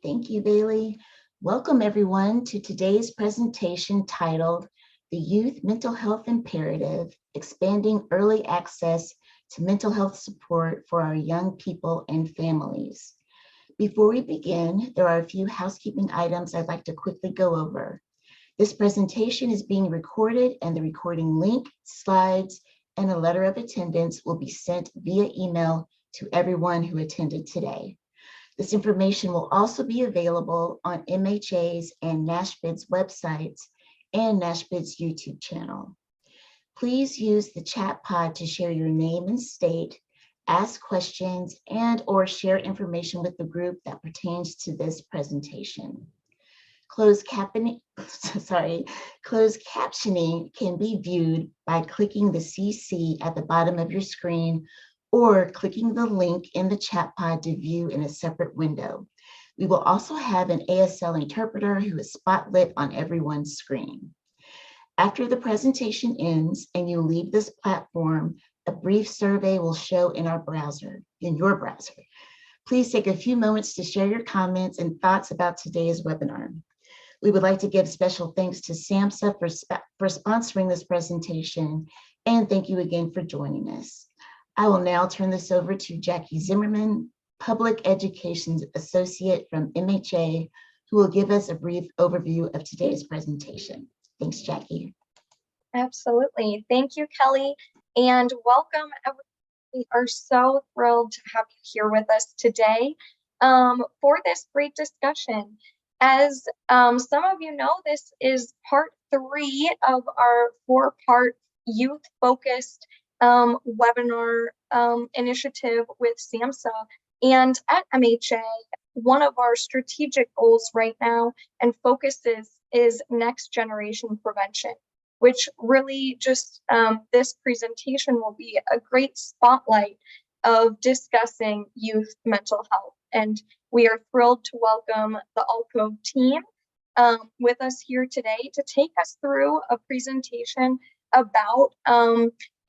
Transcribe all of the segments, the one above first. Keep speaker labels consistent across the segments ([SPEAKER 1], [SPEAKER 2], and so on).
[SPEAKER 1] Thank you, Bailey. Welcome everyone to today's presentation titled The Youth Mental Health Imperative, Expanding Early Access to Mental Health Support for Our Young People and Families. Before we begin, there are a few housekeeping items I'd like to quickly go over. This presentation is being recorded and the recording link, slides, and a letter of attendance will be sent via email to everyone who attended today. This information will also be available on MHA's and NASHBID's websites and NASHBID's YouTube channel. Please use the chat pod to share your name and state, ask questions, and/or share information with the group that pertains to this presentation. Closed captioning can be viewed by clicking the CC at the bottom of your screen or clicking the link in the chat pod to view in a separate window. We will also have an ASL interpreter who is spotlit on everyone's screen. After the presentation ends and you leave this platform, a brief survey will show in your browser. Please take a few moments to share your comments and thoughts about today's webinar. We would like to give special thanks to SAMHSA for sponsoring this presentation, and thank you again for joining us. I will now turn this over to Jackie Zimmerman, Public Education Associate from MHA, who will give us a brief overview of today's presentation. Thanks, Jackie.
[SPEAKER 2] Absolutely. Thank you, Kelly, and welcome. We are so thrilled to have you here with us today for this great discussion. As some of you know, this is part 3 of our 4-part youth-focused webinar initiative with SAMHSA. And at MHA, one of our strategic goals right now and focuses is next generation prevention, which really just this presentation will be a great spotlight of discussing youth mental health. And we are thrilled to welcome the Alcove team with us here today to take us through a presentation about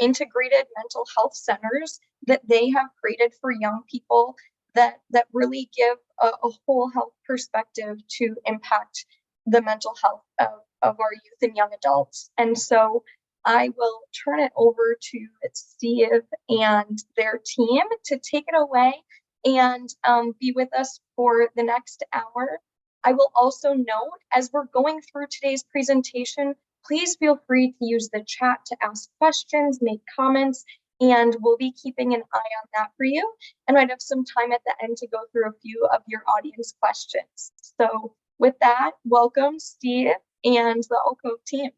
[SPEAKER 2] integrated mental health centers that they have created for young people that really give a whole health perspective to impact the mental health of our youth and young adults. And so I will turn it over to Steve and their team to take it away and be with us for the next hour. I will also note, as we're going through today's presentation, please feel free to use the chat to ask questions, make comments, and we'll be keeping an eye on that for you. And I'd have some time at the end to go through a few of your audience questions. So with that, welcome Steve and the Alcove team.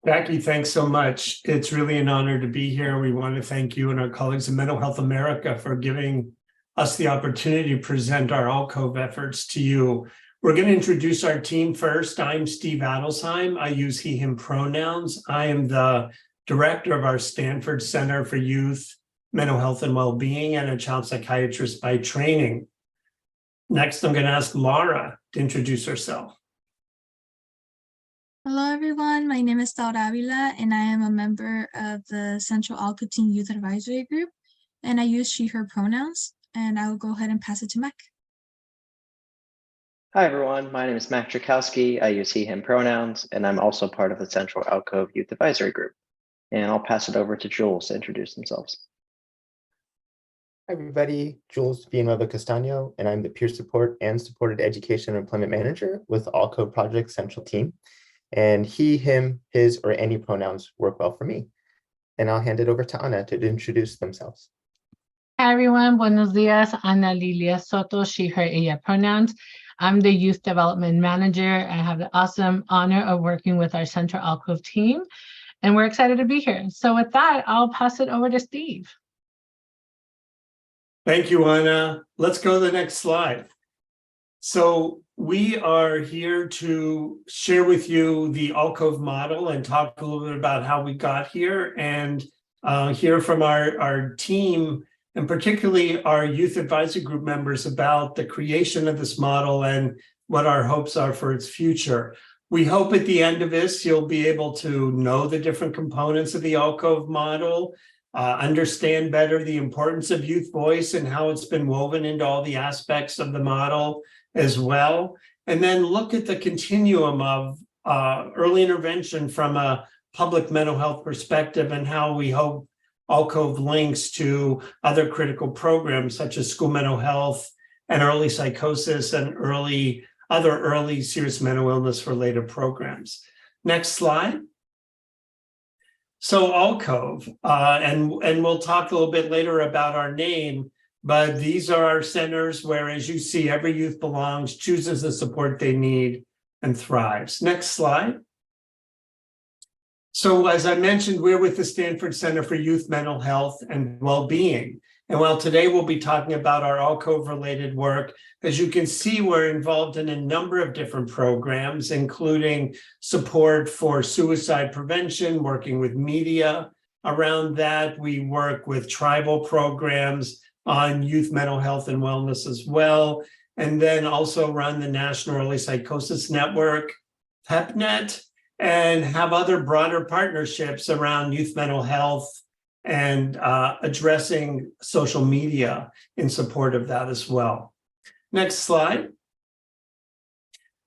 [SPEAKER 3] Jackie, thanks so much. It's really an honor to be here. We want to thank you and our colleagues in Mental Health America for giving us the opportunity to present our Alcove efforts to you. We're going to introduce our team first. I'm Steve Adelsheim. I use he, him pronouns. I am the director of our Stanford Center for Youth, Mental Health and Wellbeing, and a child psychiatrist by training. Next, I'm going to ask Laura to introduce herself.
[SPEAKER 4] Hello, everyone. My name is Laura Avila, and I am a member of the Central Alcove Teen Youth Advisory Group, and I use she, her pronouns, and I will go ahead and pass it to Mac.
[SPEAKER 5] Hi, everyone. My name is Mac Drakowski. I use he, him pronouns, and I'm also part of the Central Alcove Youth Advisory Group. And I'll pass it over to Jules to introduce themselves.
[SPEAKER 6] Hi, everybody. Jules Villanueva Castaño, and I'm the Peer Support and Supported Education and Employment Manager with Alcove Project Central Team. And he, him, his, or any pronouns work well for me. And I'll hand it over to Ana to introduce themselves.
[SPEAKER 7] Hi, everyone. Buenos dias. Ana Lilia Soto, she, her, ella pronouns. I'm the Youth Development Manager. I have the awesome honor of working with our Central Alcove team, and we're excited to be here. So with that, I'll pass it over to Steve.
[SPEAKER 3] Thank you, Ana. Let's go to the next slide. So we are here to share with you the Alcove model and talk a little bit about how we got here and hear from our team, and particularly our youth advisory group members, about the creation of this model and what our hopes are for its future. We hope at the end of this, you'll be able to know the different components of the Alcove model, understand better the importance of youth voice and how it's been woven into all the aspects of the model as well. And then look at the continuum of early intervention from a public mental health perspective and how we hope Alcove links to other critical programs such as school mental health and early psychosis and other early serious mental illness related programs. Next slide. So Alcove, and we'll talk a little bit later about our name, but these are our centers where, as you see, every youth belongs, chooses the support they need, and thrives. Next slide. So as I mentioned, we're with the Stanford Center for Youth Mental Health and Wellbeing. And while today we'll be talking about our Alcove-related work, as you can see, we're involved in a number of different programs, including support for suicide prevention, working with media around that. We work with tribal programs on youth mental health and wellness as well, and then also run the National Early Psychosis Network, PEPNet, and have other broader partnerships around youth mental health and addressing social media in support of that as well. Next slide.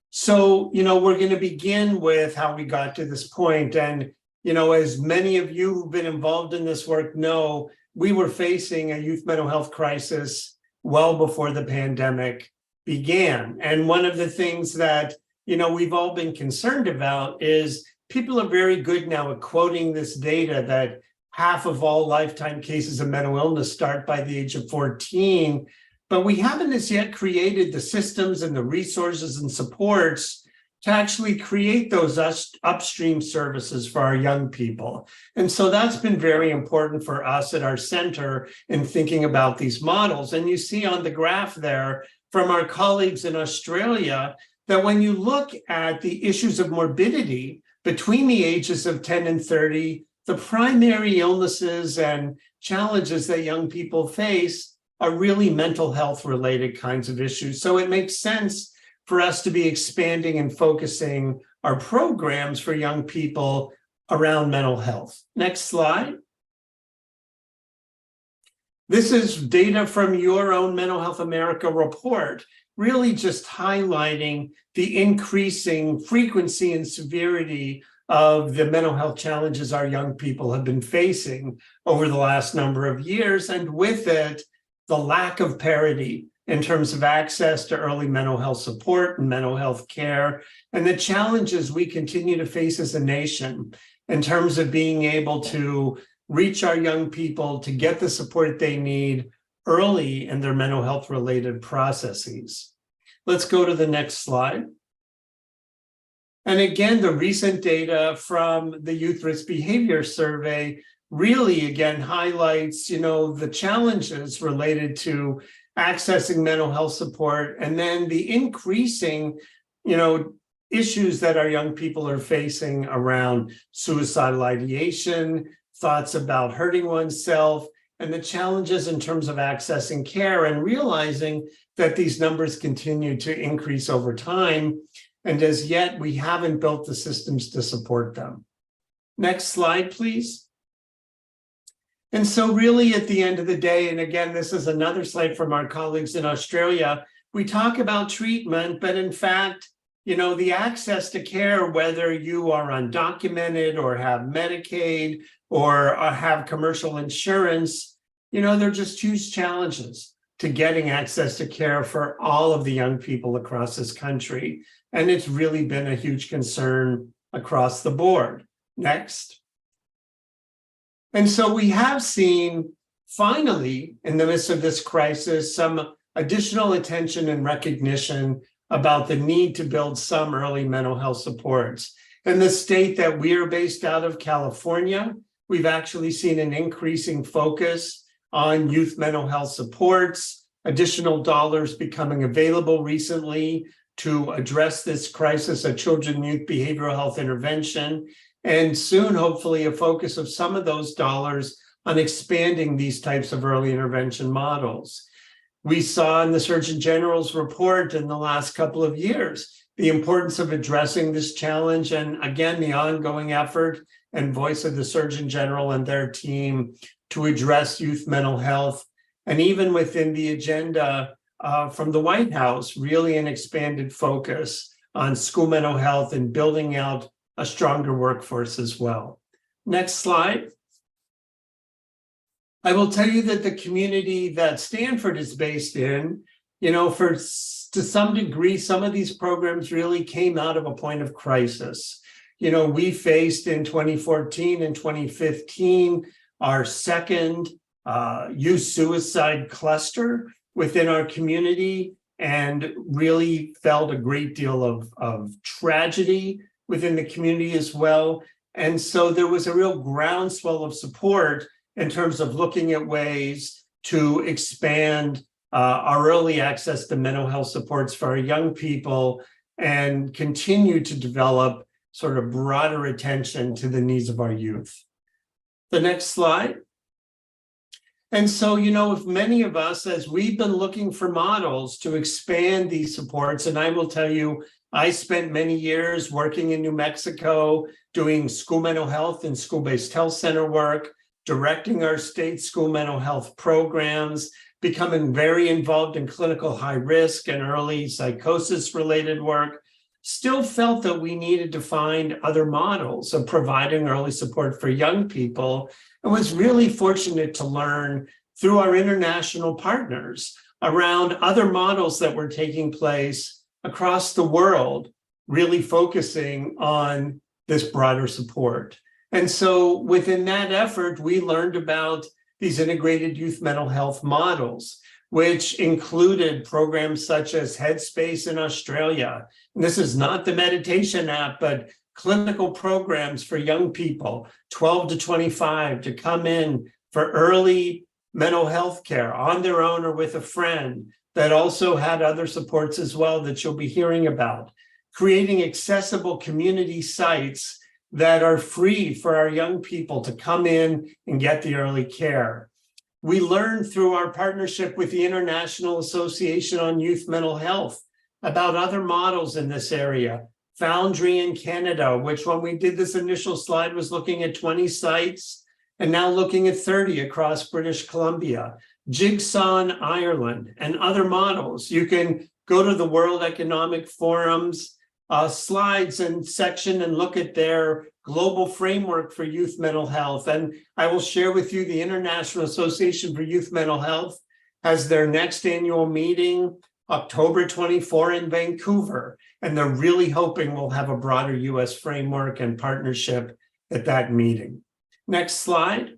[SPEAKER 3] So, we're going to begin with how we got to this point. And, as many of you who've been involved in this work know, we were facing a youth mental health crisis well before the pandemic began. And one of the things that, we've all been concerned about is people are very good now at quoting this data that half of all lifetime cases of mental illness start by the age of 14, but we haven't as yet created the systems and the resources and supports to actually create those upstream services for our young people. And so that's been very important for us at our center in thinking about these models. And you see on the graph there from our colleagues in Australia that when you look at the issues of morbidity between the ages of 10 and 30, the primary illnesses and challenges that young people face are really mental health related kinds of issues. So it makes sense for us to be expanding and focusing our programs for young people around mental health. Next slide. This is data from your own Mental Health America report, really just highlighting the increasing frequency and severity of the mental health challenges our young people have been facing over the last number of years, and with it, the lack of parity in terms of access to early mental health support and mental health care, and the challenges we continue to face as a nation in terms of being able to reach our young people to get the support they need early in their mental health related processes. Let's go to the next slide. And again, the recent data from the Youth Risk Behavior Survey really, again, highlights, the challenges related to accessing mental health support, and then the increasing, issues that our young people are facing around suicidal ideation, thoughts about hurting oneself, and the challenges in terms of accessing care, and realizing that these numbers continue to increase over time. And as yet, we haven't built the systems to support them. Next slide, please. And so really at the end of the day, and again, this is another slide from our colleagues in Australia, we talk about treatment, but in fact, the access to care, whether you are undocumented or have Medicaid or have commercial insurance, they're just huge challenges to getting access to care for all of the young people across this country. And it's really been a huge concern across the board. Next. And so we have seen, finally, in the midst of this crisis, some additional attention and recognition about the need to build some early mental health supports. In the state that we are based out of, California, we've actually seen an increasing focus on youth mental health supports, additional dollars becoming available recently to address this crisis, a children and youth behavioral health intervention, and soon, hopefully, a focus of some of those dollars on expanding these types of early intervention models. We saw in the Surgeon General's report in the last couple of years the importance of addressing this challenge, and again, the ongoing effort and voice of the Surgeon General and their team to address youth mental health. And even within the agenda from the White House, really an expanded focus on school mental health and building out a stronger workforce as well. Next slide. I will tell you that the community that Stanford is based in, to some degree, some of these programs really came out of a point of crisis. We faced in 2014 and 2015 our second youth suicide cluster within our community, and really felt a great deal of tragedy within the community as well. And so there was a real groundswell of support in terms of looking at ways to expand our early access to mental health supports for our young people and continue to develop sort of broader attention to the needs of our youth. The next slide. And so, if many of us, as we've been looking for models to expand these supports, and I will tell you, I spent many years working in New Mexico, doing school mental health and school-based health center work, directing our state school mental health programs, becoming very involved in clinical high risk and early psychosis related work, still felt that we needed to find other models of providing early support for young people, and was really fortunate to learn through our international partners around other models that were taking place across the world, really focusing on this broader support. And so within that effort, we learned about these integrated youth mental health models, which included programs such as Headspace in Australia. And this is not the meditation app, but clinical programs for young people, 12 to 25, to come in for early mental health care on their own or with a friend, that also had other supports as well that you'll be hearing about. Creating accessible community sites that are free for our young people to come in and get the early care. We learned through our partnership with the International Association on Youth Mental Health about other models in this area. Foundry in Canada, which when we did this initial slide was looking at 20 sites, and now looking at 30 across British Columbia. Jigsaw in Ireland, and other models. You can go to the World Economic Forum's slides and section and look at their global framework for youth mental health. And I will share with you the International Association for Youth Mental Health has their next annual meeting October 24 in Vancouver. And they're really hoping we'll have a broader US framework and partnership at that meeting. Next slide.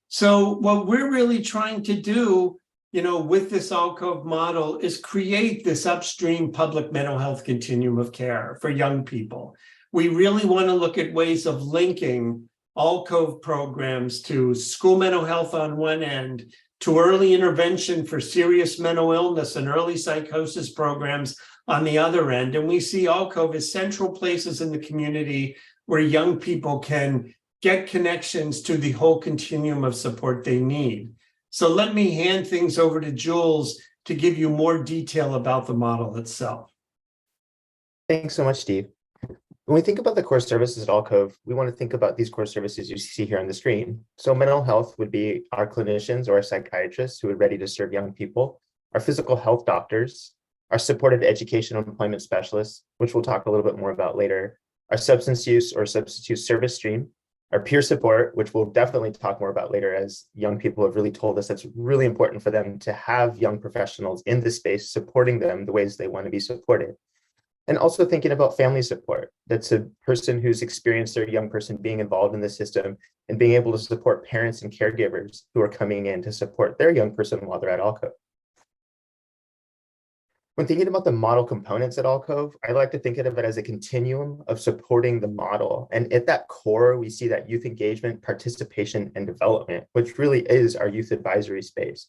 [SPEAKER 3] So what we're really trying to do, with this Alcove model is create this upstream public mental health continuum of care for young people. We really want to look at ways of linking Alcove programs to school mental health on one end, to early intervention for serious mental illness and early psychosis programs on the other end. And we see Alcove as central places in the community where young people can get connections to the whole continuum of support they need. So let me hand things over to Jules to give you more detail about the model itself.
[SPEAKER 6] Thanks so much, Steve. When we think about the core services at Alcove, we want to think about these core services you see here on the screen. So mental health would be our clinicians or our psychiatrists who are ready to serve young people, our physical health doctors, our supported education and employment specialists, which we'll talk a little bit more about later, our substance use or substance use service stream, our peer support, which we'll definitely talk more about later, as young people have really told us that's really important for them to have young professionals in this space supporting them the ways they want to be supported. And also thinking about family support. That's a person who's experienced their young person being involved in the system and being able to support parents and caregivers who are coming in to support their young person while they're at Alcove. When thinking about the model components at Alcove, I like to think of it as a continuum of supporting the model. And at that core, we see that youth engagement, participation, and development, which really is our youth advisory space.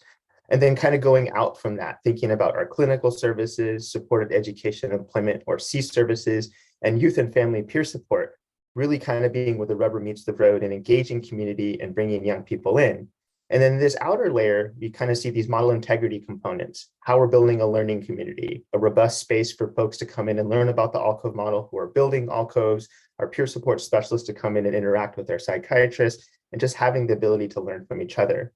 [SPEAKER 6] And then kind of going out from that, thinking about our clinical services, supported education, employment, or C services, and youth and family peer support, really kind of being where the rubber meets the road and engaging community and bringing young people in. And then this outer layer, you kind of see these model integrity components, how we're building a learning community, a robust space for folks to come in and learn about the Alcove model, who are building Alcoves, our peer support specialists to come in and interact with their psychiatrists, and just having the ability to learn from each other.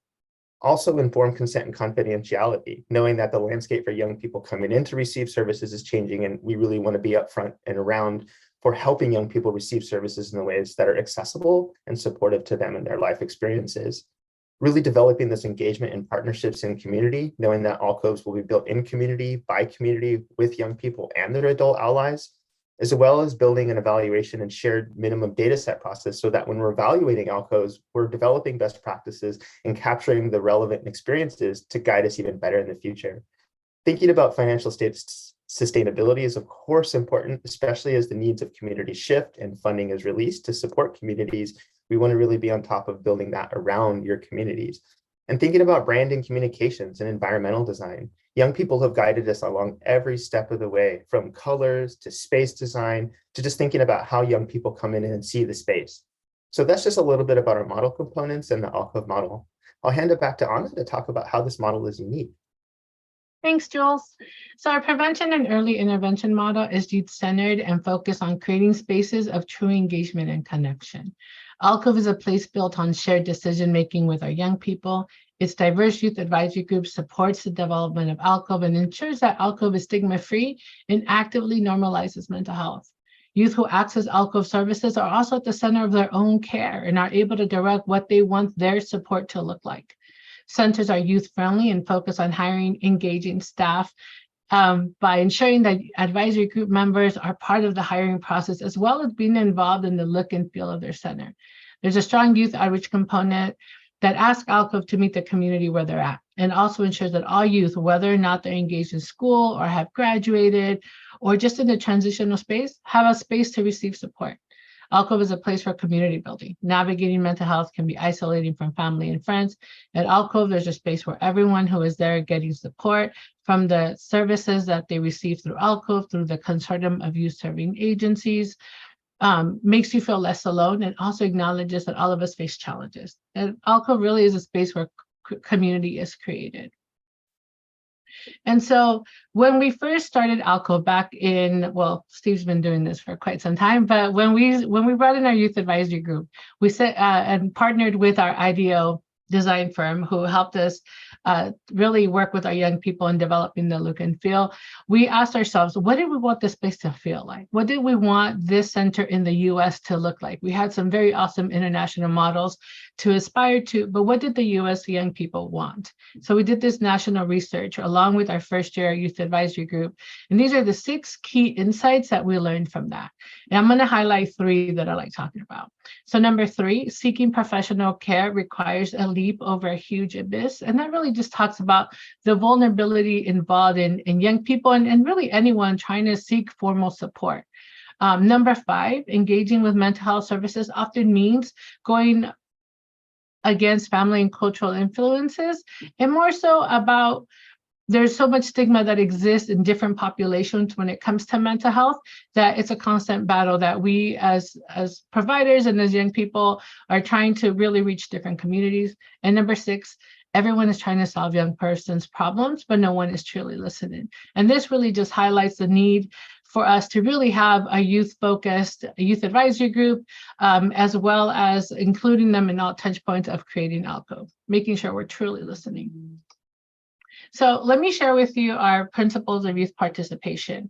[SPEAKER 6] Also informed consent and confidentiality, knowing that the landscape for young people coming in to receive services is changing, and we really want to be upfront and around for helping young people receive services in the ways that are accessible and supportive to them in their life experiences. Really developing this engagement and partnerships in community, knowing that alcoves will be built in community, by community, with young people and their adult allies, as well as building an evaluation and shared minimum data set process so that when we're evaluating alcoves, we're developing best practices and capturing the relevant experiences to guide us even better in the future. Thinking about financial sustainability is of course important, especially as the needs of communities shift and funding is released to support communities. We want to really be on top of building that around your communities. And thinking about branding, communications, and environmental design. Young people have guided us along every step of the way, from colors to space design, to just thinking about how young people come in and see the space. So that's just a little bit about our model components and the Alcove model. I'll hand it back to Anna to talk about how this model is unique.
[SPEAKER 7] Thanks, Jules. So our prevention and early intervention model is youth-centered and focused on creating spaces of true engagement and connection. Alcove is a place built on shared decision-making with our young people. Its diverse youth advisory group supports the development of Alcove and ensures that Alcove is stigma-free and actively normalizes mental health. Youth who access Alcove services are also at the center of their own care and are able to direct what they want their support to look like. Centers are youth-friendly and focus on hiring, engaging staff by ensuring that advisory group members are part of the hiring process, as well as being involved in the look and feel of their center. There's a strong youth outreach component that asks Alcove to meet the community where they're at, and also ensures that all youth, whether or not they're engaged in school or have graduated or just in the transitional space, have a space to receive support. Alcove is a place for community building. Navigating mental health can be isolating from family and friends. At Alcove, there's a space where everyone who is there getting support from the services that they receive through Alcove, through the consortium of youth serving agencies, makes you feel less alone, and also acknowledges that all of us face challenges. And Alcove really is a space where community is created. And so when we first started Alcove back in, well, Steve's been doing this for quite some time, but when we brought in our youth advisory group, we set and partnered with our IDEO design firm who helped us really work with our young people in developing the look and feel. We asked ourselves, what did we want this place to feel like? What did we want this center in the US to look like? We had some very awesome international models to aspire to, but what did the US young people want? So we did this national research along with our first year youth advisory group. And these are the 6 key insights that we learned from that. And I'm going to highlight 3 that I like talking about. So number 3, seeking professional care requires a leap over a huge abyss. And that really just talks about the vulnerability involved in young people and really anyone trying to seek formal support. Number 5, engaging with mental health services often means going against family and cultural influences, and more so about there's so much stigma that exists in different populations when it comes to mental health that it's a constant battle that we as providers and as young people are trying to really reach different communities. And number 6, everyone is trying to solve young person's problems, but no one is truly listening. And this really just highlights the need for us to really have a youth-focused youth advisory group, as well as including them in all touch points of creating Alcove, making sure we're truly listening. So let me share with you our principles of youth participation.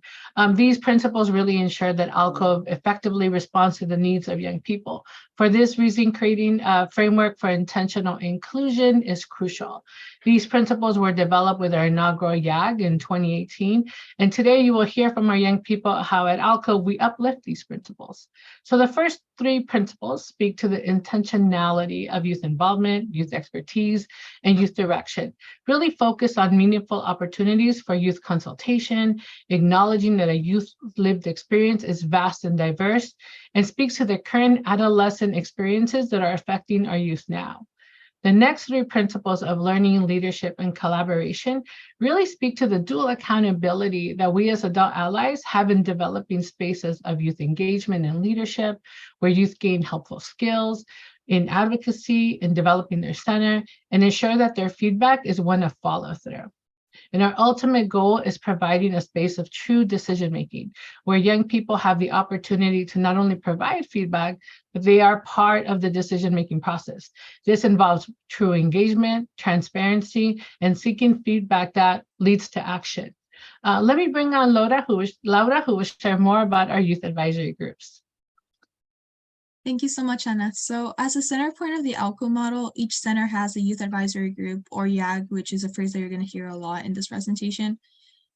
[SPEAKER 7] These principles really ensure that Alcove effectively responds to the needs of young people. For this reason, creating a framework for intentional inclusion is crucial. These principles were developed with our inaugural YAG in 2018. And today you will hear from our young people how at Alcove we uplift these principles. So the first 3 principles speak to the intentionality of youth involvement, youth expertise, and youth direction. Really focus on meaningful opportunities for youth consultation, acknowledging that a youth lived experience is vast and diverse, and speaks to the current adolescent experiences that are affecting our youth now. The next 3 principles of learning, leadership, and collaboration really speak to the dual accountability that we as adult allies have in developing spaces of youth engagement and leadership, where youth gain helpful skills in advocacy, in developing their center, and ensure that their feedback is one of follow through. And our ultimate goal is providing a space of true decision-making, where young people have the opportunity to not only provide feedback, but they are part of the decision-making process. This involves true engagement, transparency, and seeking feedback that leads to action. Let me bring on Laura, who will share more about our youth advisory groups.
[SPEAKER 4] Thank you so much, Anna. So as a center point of the Alcove model, each center has a youth advisory group, or YAG, which is a phrase that you're going to hear a lot in this presentation.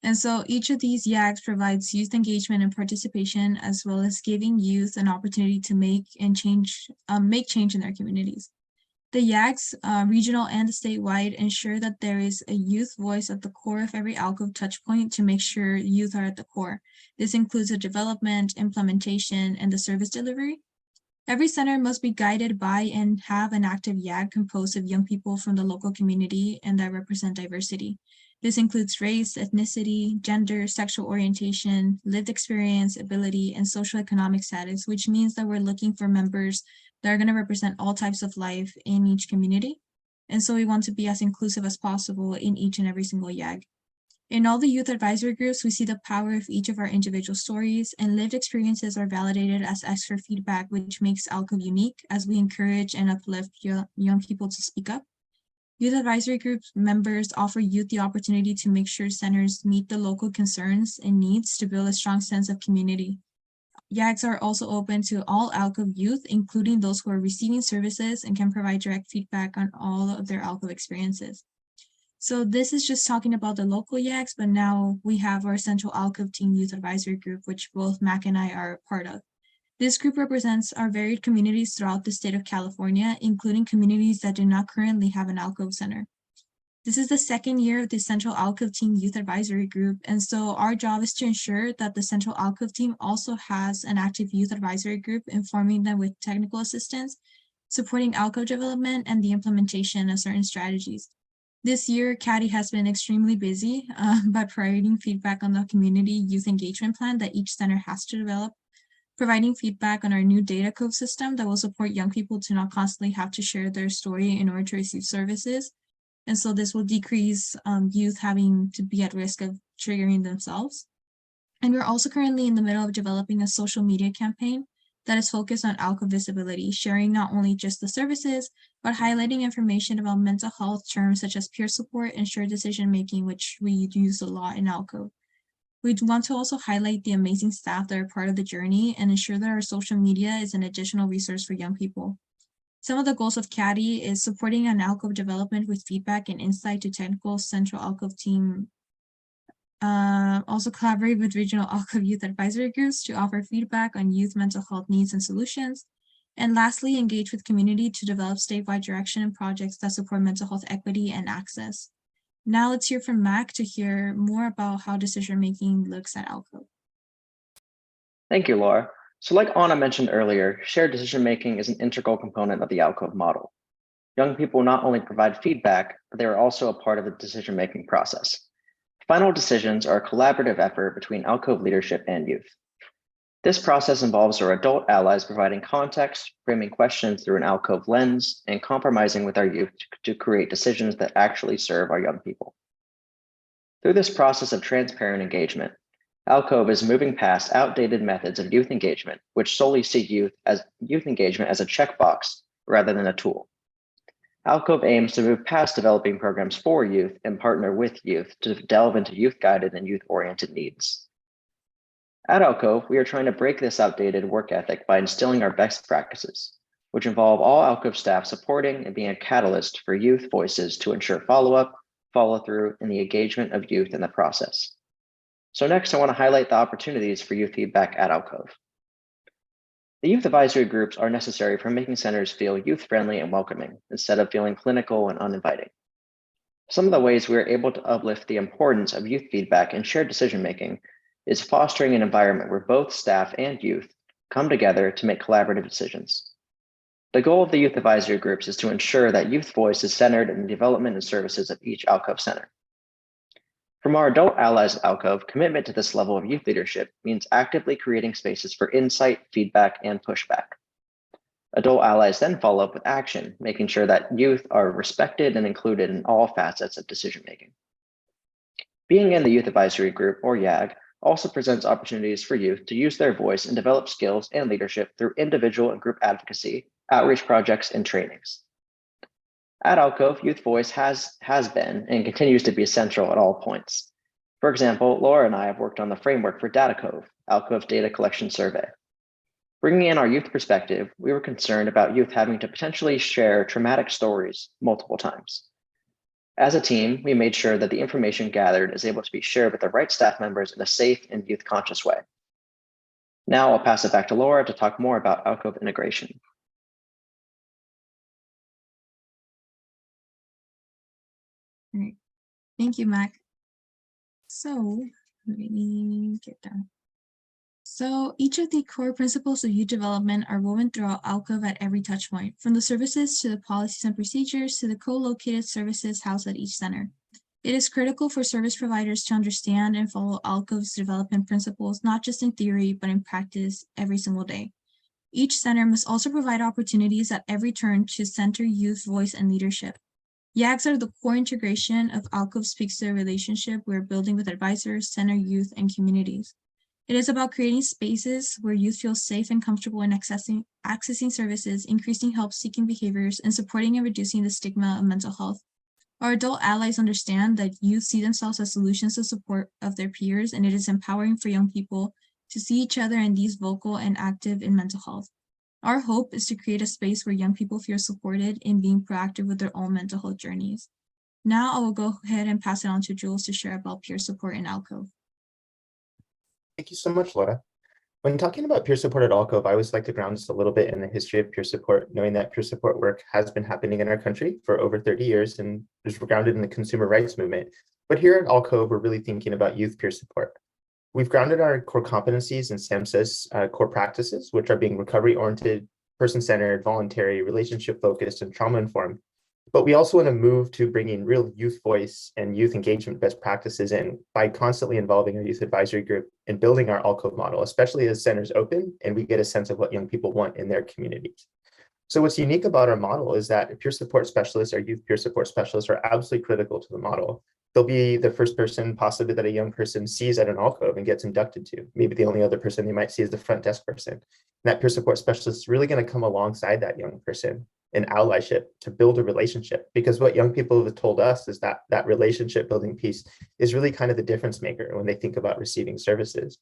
[SPEAKER 4] And so each of these YAGs provides youth engagement and participation, as well as giving youth an opportunity to make change in their communities. The YAGs, regional and statewide, ensure that there is a youth voice at the core of every Alcove touchpoint to make sure youth are at the core. This includes the development, implementation, and the service delivery. Every center must be guided by and have an active YAG composed of young people from the local community and that represent diversity. This includes race, ethnicity, gender, sexual orientation, lived experience, ability, and socioeconomic status, which means that we're looking for members that are going to represent all types of life in each community. And so we want to be as inclusive as possible in each and every single YAG. In all the youth advisory groups, we see the power of each of our individual stories, and lived experiences are validated as extra feedback, which makes Alcove unique as we encourage and uplift young people to speak up. Youth advisory group members offer youth the opportunity to make sure centers meet the local concerns and needs to build a strong sense of community. YAGs are also open to all Alcove youth, including those who are receiving services, and can provide direct feedback on all of their Alcove experiences. So this is just talking about the local YAGs, but now we have our Central Alcove Team Youth Advisory Group, which both Mac and I are part of. This group represents our varied communities throughout the state of California, including communities that do not currently have an Alcove Center. This is the second year of the Central Alcove Team Youth Advisory Group, and so our job is to ensure that the Central Alcove Team also has an active youth advisory group, informing them with technical assistance, supporting Alcove development, and the implementation of certain strategies. This year, CADI has been extremely busy by providing feedback on the community youth engagement plan that each center has to develop, providing feedback on our new data cove system that will support young people to not constantly have to share their story in order to receive services. And so this will decrease youth having to be at risk of triggering themselves. And we're also currently in the middle of developing a social media campaign that is focused on Alcove visibility, sharing not only just the services, but highlighting information about mental health terms such as peer support and shared decision-making, which we use a lot in Alcove. We want to also highlight the amazing staff that are part of the journey and ensure that our social media is an additional resource for young people. Some of the goals of CADI is supporting an Alcove development with feedback and insight to technical Central Alcove team. Also collaborate with regional Alcove youth advisory groups to offer feedback on youth mental health needs and solutions. And lastly, engage with community to develop statewide direction and projects that support mental health equity and access. Now let's hear from Mac to hear more about how decision-making looks at Alcove.
[SPEAKER 5] Thank you, Laura. So like Anna mentioned earlier, shared decision-making is an integral component of the Alcove model. Young people not only provide feedback, but they are also a part of the decision-making process. Final decisions are a collaborative effort between Alcove leadership and youth. This process involves our adult allies providing context, framing questions through an Alcove lens, and compromising with our youth to create decisions that actually serve our young people. Through this process of transparent engagement, Alcove is moving past outdated methods of youth engagement, which solely see youth engagement as a checkbox rather than a tool. Alcove aims to move past developing programs for youth and partner with youth to delve into youth-guided and youth-oriented needs. At Alcove, we are trying to break this outdated work ethic by instilling our best practices, which involve all Alcove staff supporting and being a catalyst for youth voices to ensure follow-up, follow-through, and the engagement of youth in the process. So next, I want to highlight the opportunities for youth feedback at Alcove. The youth advisory groups are necessary for making centers feel youth-friendly and welcoming, instead of feeling clinical and uninviting. Some of the ways we are able to uplift the importance of youth feedback and shared decision-making is fostering an environment where both staff and youth come together to make collaborative decisions. The goal of the youth advisory groups is to ensure that youth voice is centered in the development and services of each Alcove center. From our adult allies at Alcove, commitment to this level of youth leadership means actively creating spaces for insight, feedback, and pushback. Adult allies then follow up with action, making sure that youth are respected and included in all facets of decision-making. Being in the Youth Advisory Group, or YAG, also presents opportunities for youth to use their voice and develop skills and leadership through individual and group advocacy, outreach projects, and trainings. At Alcove, youth voice has been and continues to be essential at all points. For example, Laura and I have worked on the framework for DataCove, Alcove's data collection survey. Bringing in our youth perspective, we were concerned about youth having to potentially share traumatic stories multiple times. As a team, we made sure that the information gathered is able to be shared with the right staff members in a safe and youth-conscious way. Now I'll pass it back to Laura to talk more about Alcove integration.
[SPEAKER 4] Great. Thank you, Mac. So let me get down. So each of the core principles of youth development are woven throughout Alcove at every touch point, from the services to the policies and procedures to the co-located services housed at each center. It is critical for service providers to understand and follow Alcove's development principles, not just in theory, but in practice every single day. Each center must also provide opportunities at every turn to center youth voice and leadership. YAGs are the core integration of Alcove speaks to the relationship we're building with advisors, center youth, and communities. It is about creating spaces where youth feel safe and comfortable in accessing services, increasing help-seeking behaviors, and supporting and reducing the stigma of mental health. Our adult allies understand that youth see themselves as solutions to support of their peers, and it is empowering for young people to see each other and these vocal and active in mental health. Our hope is to create a space where young people feel supported in being proactive with their own mental health journeys. Now I will go ahead and pass it on to Jules to share about peer support in Alcove.
[SPEAKER 6] Thank you so much, Laura. When talking about peer support at Alcove, I always like to ground us a little bit in the history of peer support, knowing that peer support work has been happening in our country for over 30 years and is grounded in the consumer rights movement. But here at Alcove, we're really thinking about youth peer support. We've grounded our core competencies in SAMHSA's core practices, which are being recovery-oriented, person-centered, voluntary, relationship-focused, and trauma-informed. But we also want to move to bringing real youth voice and youth engagement best practices in by constantly involving our youth advisory group and building our Alcove model, especially as centers open and we get a sense of what young people want in their communities. So what's unique about our model is that peer support specialists, our youth peer support specialists, are absolutely critical to the model. They'll be the first person possibly that a young person sees at an Alcove and gets inducted to. Maybe the only other person they might see is the front desk person. And that peer support specialist is really going to come alongside that young person in allyship to build a relationship, because what young people have told us is that that relationship building piece is really kind of the difference maker when they think about receiving services.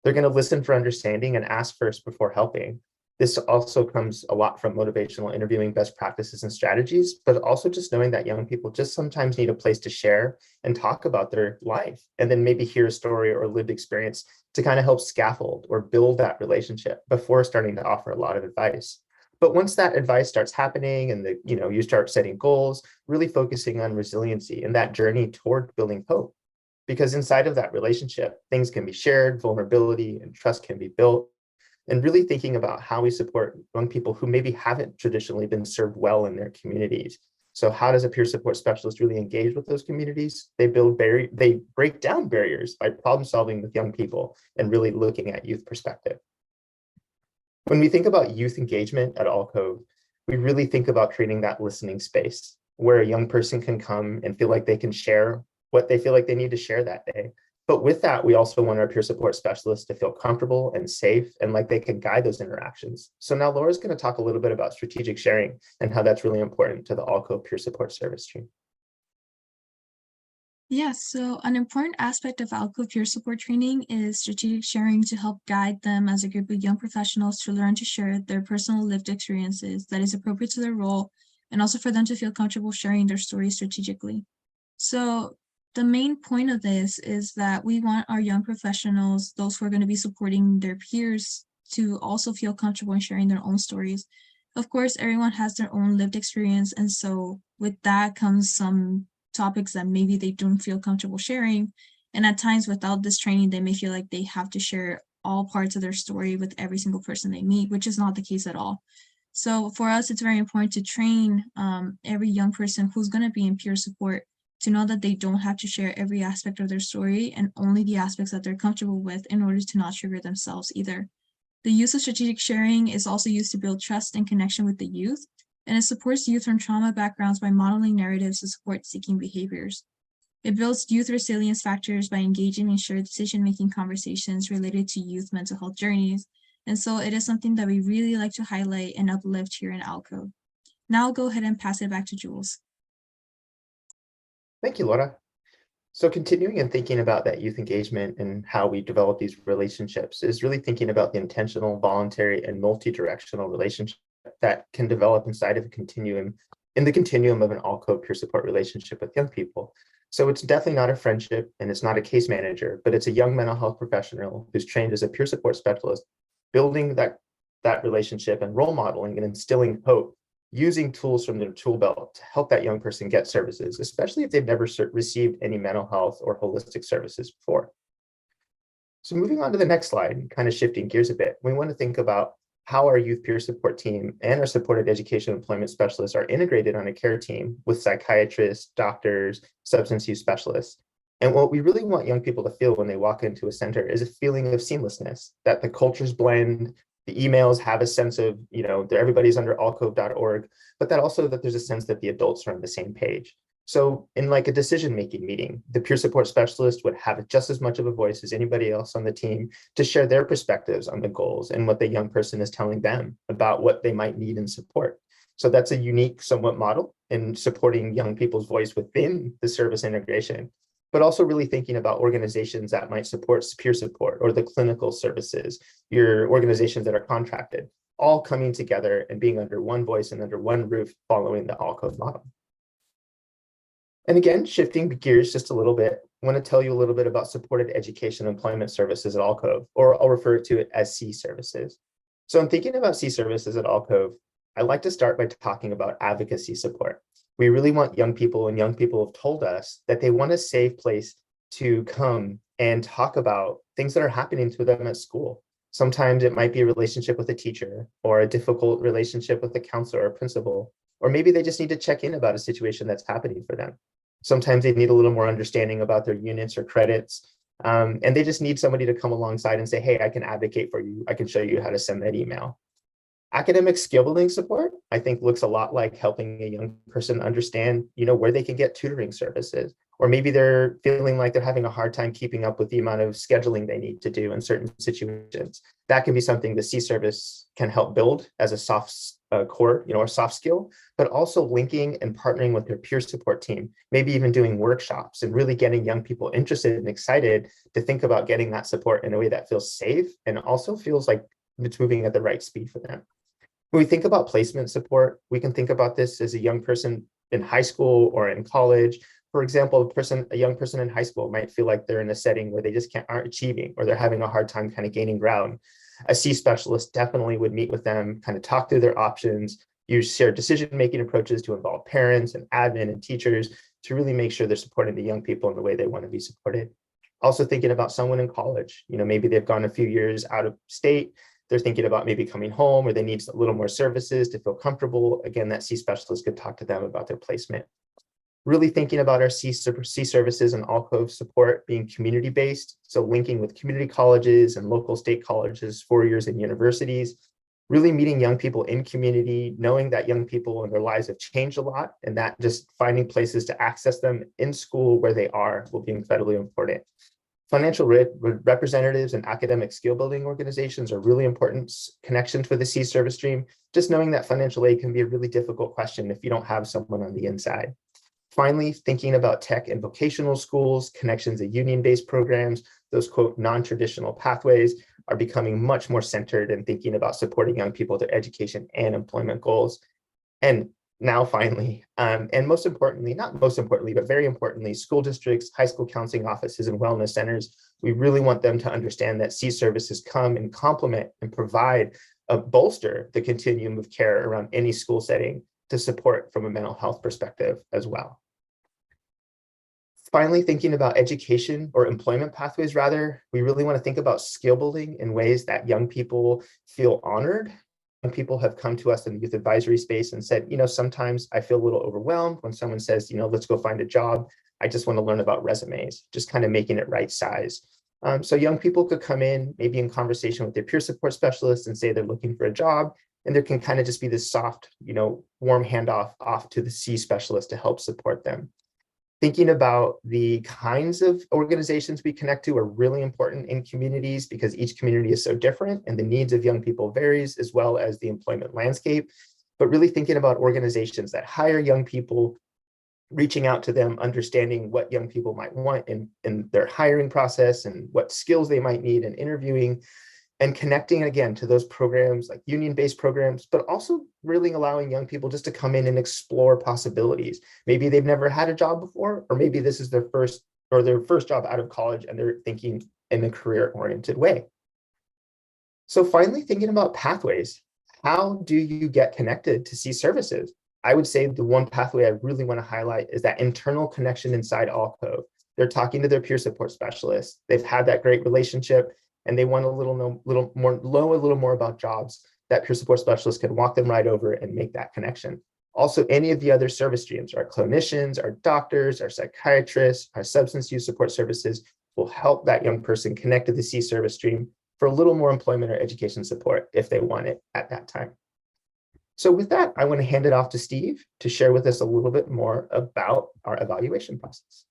[SPEAKER 6] They're going to listen for understanding and ask first before helping. This also comes a lot from motivational interviewing best practices and strategies, but also just knowing that young people just sometimes need a place to share and talk about their life, and then maybe hear a story or a lived experience to kind of help scaffold or build that relationship before starting to offer a lot of advice. But once that advice starts happening and you start setting goals, really focusing on resiliency and that journey toward building hope. Because inside of that relationship, things can be shared, vulnerability and trust can be built. And really thinking about how we support young people who maybe haven't traditionally been served well in their communities. So how does a peer support specialist really engage with those communities? They break down barriers by problem solving with young people and really looking at youth perspective. When we think about youth engagement at Alcove, we really think about creating that listening space where a young person can come and feel like they can share what they feel like they need to share that day. But with that, we also want our peer support specialists to feel comfortable and safe and like they can guide those interactions. So now Laura's going to talk a little bit about strategic sharing and how that's really important to the Alcove peer support service team.
[SPEAKER 4] Yes, so an important aspect of Alcove peer support training is strategic sharing to help guide them as a group of young professionals to learn to share their personal lived experiences that is appropriate to their role, and also for them to feel comfortable sharing their stories strategically. So the main point of this is that we want our young professionals, those who are going to be supporting their peers, to also feel comfortable in sharing their own stories. Of course, everyone has their own lived experience, and so with that comes some topics that maybe they don't feel comfortable sharing. And at times without this training, they may feel like they have to share all parts of their story with every single person they meet, which is not the case at all. So for us, it's very important to train every young person who's going to be in peer support to know that they don't have to share every aspect of their story and only the aspects that they're comfortable with in order to not trigger themselves either. The use of strategic sharing is also used to build trust and connection with the youth, and it supports youth from trauma backgrounds by modeling narratives to support seeking behaviors. It builds youth resilience factors by engaging in shared decision-making conversations related to youth mental health journeys. And so it is something that we really like to highlight and uplift here in Alcove. Now I'll go ahead and pass it back to Jules.
[SPEAKER 6] Thank you, Laura. So continuing and thinking about that youth engagement and how we develop these relationships is really thinking about the intentional, voluntary, and multi-directional relationship that can develop inside of a continuum, in the continuum of an Alcove peer support relationship with young people. So it's definitely not a friendship and it's not a case manager, but it's a young mental health professional who's trained as a peer support specialist, building that relationship and role modeling and instilling hope, using tools from their tool belt to help that young person get services, especially if they've never received any mental health or holistic services before. So moving on to the next slide, kind of shifting gears a bit, we want to think about how our youth peer support team and our supported education employment specialists are integrated on a care team with psychiatrists, doctors, substance use specialists. And what we really want young people to feel when they walk into a center is a feeling of seamlessness, that the cultures blend, the emails have a sense of, that everybody's under alcove.org, but that also that there's a sense that the adults are on the same page. So in like a decision-making meeting, the peer support specialist would have just as much of a voice as anybody else on the team to share their perspectives on the goals and what the young person is telling them about what they might need in support. So that's a unique, somewhat model in supporting young people's voice within the service integration, but also really thinking about organizations that might support peer support or the clinical services, your organizations that are contracted, all coming together and being under one voice and under one roof following the Alcove model. And again, shifting gears just a little bit, I want to tell you a little bit about supported education employment services at Alcove, or I'll refer to it as C services. So in thinking about C services at Alcove, I like to start by talking about advocacy support. We really want young people, and young people have told us that they want a safe place to come and talk about things that are happening to them at school. Sometimes it might be a relationship with a teacher or a difficult relationship with a counselor or principal, or maybe they just need to check in about a situation that's happening for them. Sometimes they need a little more understanding about their units or credits, and they just need somebody to come alongside and say, hey, I can advocate for you. I can show you how to send that email. Academic skill building support, I think, looks a lot like helping a young person understand, where they can get tutoring services, or maybe they're feeling like they're having a hard time keeping up with the amount of scheduling they need to do in certain situations. That can be something the C service can help build as a soft core, or soft skill, but also linking and partnering with their peer support team, maybe even doing workshops and really getting young people interested and excited to think about getting that support in a way that feels safe and also feels like it's moving at the right speed for them. When we think about placement support, we can think about this as a young person in high school or in college. For example, a young person in high school might feel like they're in a setting where they just aren't achieving, or they're having a hard time kind of gaining ground. A C specialist definitely would meet with them, kind of talk through their options, use shared decision-making approaches to involve parents and admin and teachers to really make sure they're supporting the young people in the way they want to be supported. Also thinking about someone in college, maybe they've gone a few years out of state, they're thinking about maybe coming home, or they need a little more services to feel comfortable. Again, that C specialist could talk to them about their placement. Really thinking about our C services and Alcove support being community-based, so linking with community colleges and local state colleges, 4 years in universities, really meeting young people in community, knowing that young people and their lives have changed a lot, and that just finding places to access them in school where they are will be incredibly important. Financial representatives and academic skill building organizations are really important connections for the C service stream, just knowing that financial aid can be a really difficult question if you don't have someone on the inside. Finally, thinking about tech and vocational schools, connections to union-based programs, those quote non-traditional pathways are becoming much more centered in thinking about supporting young people, their education and employment goals. And now finally, and most importantly, not most importantly, but very importantly, school districts, high school counseling offices, and wellness centers, we really want them to understand that C services come and complement and provide bolster the continuum of care around any school setting to support from a mental health perspective as well. Finally, thinking about education or employment pathways, rather, we really want to think about skill building in ways that young people feel honored. Young people have come to us in the youth advisory space and said, sometimes I feel a little overwhelmed when someone says, let's go find a job. I just want to learn about resumes, just kind of making it right size. So young people could come in, maybe in conversation with their peer support specialist, and say they're looking for a job. And there can kind of just be this soft, warm handoff off to the C specialist to help support them. Thinking about the kinds of organizations we connect to are really important in communities because each community is so different and the needs of young people varies, as well as the employment landscape. But really thinking about organizations that hire young people, reaching out to them, understanding what young people might want in their hiring process and what skills they might need in interviewing, and connecting again to those programs like union-based programs, but also really allowing young people just to come in and explore possibilities. Maybe they've never had a job before, or maybe this is their first job out of college and they're thinking in a career-oriented way. So finally, thinking about pathways. How do you get connected to see services? I would say the one pathway I really want to highlight is that internal connection inside Alcove. They're talking to their peer support specialists. They've had that great relationship and they want a little more about jobs. That peer support specialist can walk them right over and make that connection. Also, any of the other service streams, our clinicians, our doctors, our psychiatrists, our substance use support services will help that young person connect to the C service stream for a little more employment or education support if they want it at that time. So with that, I want to hand it off to Steve to share with us a little bit more about our evaluation process.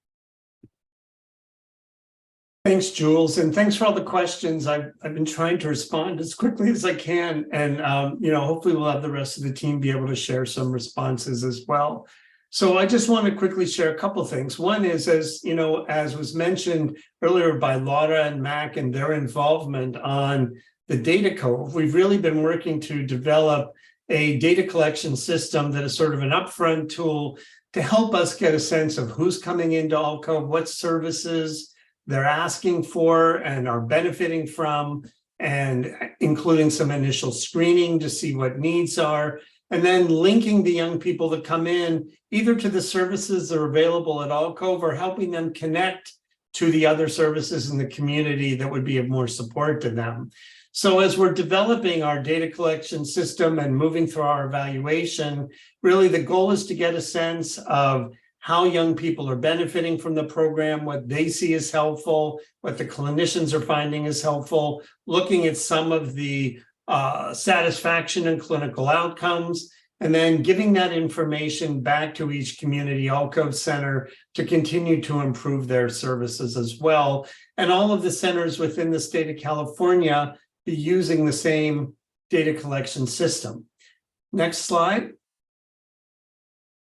[SPEAKER 3] Thanks, Jules, and thanks for all the questions. I've been trying to respond as quickly as I can, and hopefully we'll have the rest of the team be able to share some responses as well. So I just want to quickly share a couple of things. One is, as was mentioned earlier by Laura and Mac and their involvement on the Data Cove, we've really been working to develop a data collection system that is sort of an upfront tool to help us get a sense of who's coming into Alcove, what services they're asking for and are benefiting from, and including some initial screening to see what needs are, and then linking the young people that come in either to the services that are available at Alcove or helping them connect to the other services in the community that would be of more support to them. So as we're developing our data collection system and moving through our evaluation, really the goal is to get a sense of how young people are benefiting from the program, what they see as helpful, what the clinicians are finding as helpful, looking at some of the satisfaction and clinical outcomes, and then giving that information back to each community Alcove center to continue to improve their services as well. And all of the centers within the state of California be using the same data collection system. Next slide.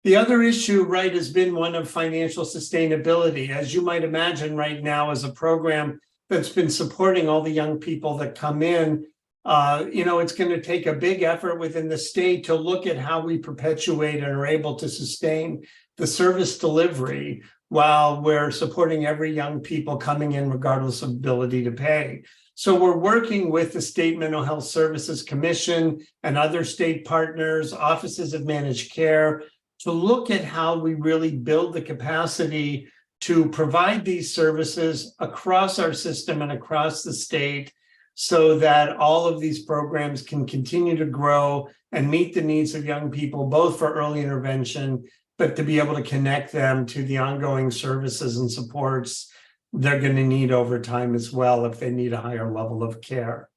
[SPEAKER 3] The other issue, right, has been one of financial sustainability. As you might imagine right now, as a program that's been supporting all the young people that come in, it's going to take a big effort within the state to look at how we perpetuate and are able to sustain the service delivery while we're supporting every young people coming in regardless of ability to pay. So we're working with the State Mental Health Services Commission and other state partners, offices of managed care, to look at how we really build the capacity to provide these services across our system and across the state so that all of these programs can continue to grow and meet the needs of young people, both for early intervention, but to be able to connect them to the ongoing services and supports they're going to need over time as well if they need a higher level of care.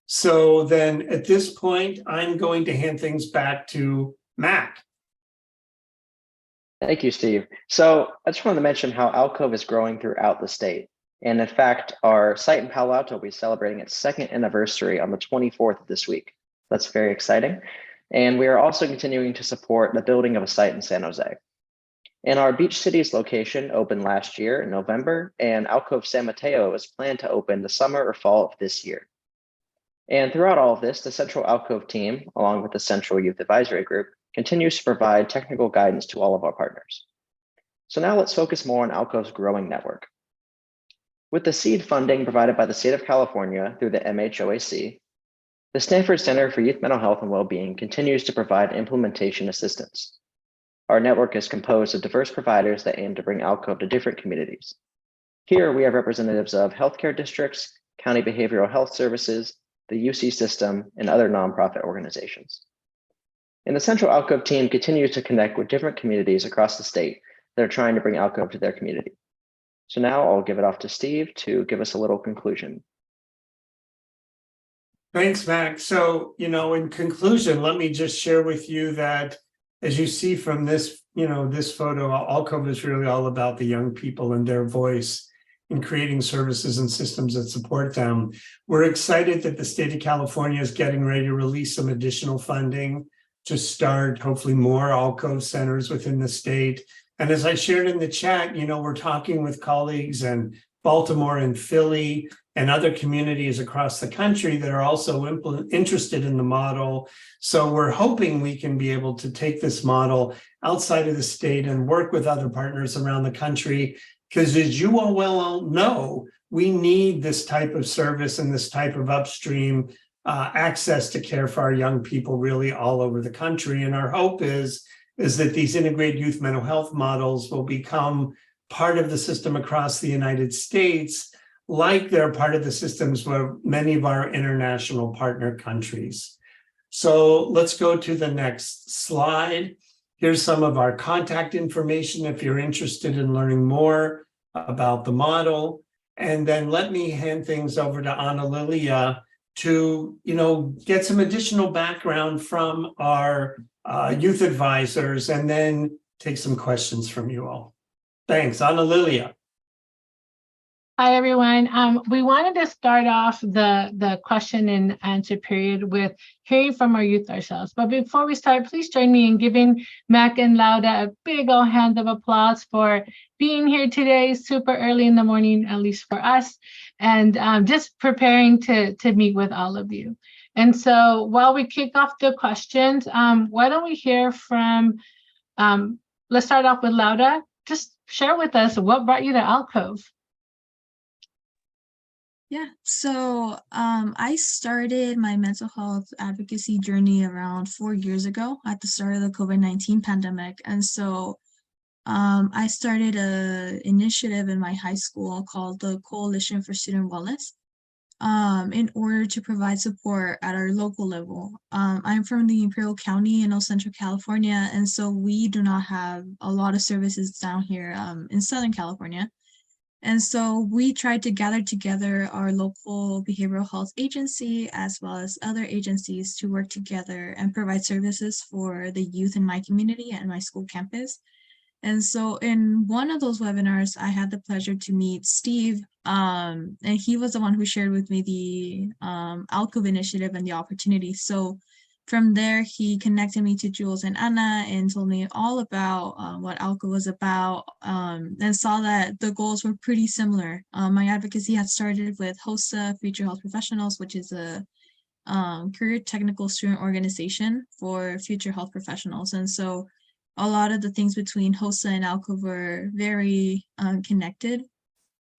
[SPEAKER 3] So then at this point, I'm going to hand things back to Mac.
[SPEAKER 5] Thank you, Steve. So I just wanted to mention how Alcove is growing throughout the state. And in fact, our site in Palo Alto will be celebrating its 2nd anniversary on the 24th of this week. That's very exciting. And we are also continuing to support the building of a site in San Jose. And our Beach Cities location opened last year in November, and Alcove San Mateo is planned to open the summer or fall of this year. And throughout all of this, the Central Alcove team, along with the Central Youth Advisory Group, continues to provide technical guidance to all of our partners. So now let's focus more on Alcove's growing network. With the seed funding provided by the state of California through the MHOAC, the Stanford Center for Youth Mental Health and Wellbeing continues to provide implementation assistance. Our network is composed of diverse providers that aim to bring Alcove to different communities. Here we have representatives of healthcare districts, county behavioral health services, the UC system, and other nonprofit organizations. And the Central Alcove team continues to connect with different communities across the state that are trying to bring Alcove to their community. So now I'll give it off to Steve to give us a little conclusion.
[SPEAKER 3] Thanks, Mac. So, in conclusion, let me just share with you that as you see from this, this photo, Alcove is really all about the young people and their voice in creating services and systems that support them. We're excited that the state of California is getting ready to release some additional funding to start hopefully more Alcove centers within the state. And as I shared in the chat, we're talking with colleagues in Baltimore and Philly and other communities across the country that are also interested in the model. So we're hoping we can be able to take this model outside of the state and work with other partners around the country. Because as you all well know, we need this type of service and this type of upstream access to care for our young people really all over the country. And our hope is that these integrated youth mental health models will become part of the system across the United States, like they're part of the systems for many of our international partner countries. So let's go to the next slide. Here's some of our contact information if you're interested in learning more about the model. And then let me hand things over to Ana Lilia to get some additional background from our youth advisors and then take some questions from you all. Thanks, Ana Lilia.
[SPEAKER 7] Hi, everyone. We wanted to start off the question and answer period with hearing from our youth ourselves. But before we start, please join me in giving Mac and Lauda a big old hand of applause for being here today, super early in the morning, at least for us, and just preparing to meet with all of you. And so while we kick off the questions, why don't we hear from, let's start off with Lauda. Just share with us what brought you to Alcove.
[SPEAKER 4] Yeah, so I started my mental health advocacy journey around 4 years ago at the start of the COVID-19 pandemic. And so I started an initiative in my high school called the Coalition for Student Wellness in order to provide support at our local level. I'm from the Imperial County in Central California, and so we do not have a lot of services down here in Southern California. And so we tried to gather together our local behavioral health agency as well as other agencies to work together and provide services for the youth in my community and my school campus. And so in one of those webinars, I had the pleasure to meet Steve, and he was the one who shared with me the Alcove initiative and the opportunity. So from there, he connected me to Jules and Anna and told me all about what Alcove was about, and saw that the goals were pretty similar. My advocacy had started with HOSA, Future Health Professionals, which is a career technical student organization for future health professionals. And so a lot of the things between HOSA and Alcove were very connected.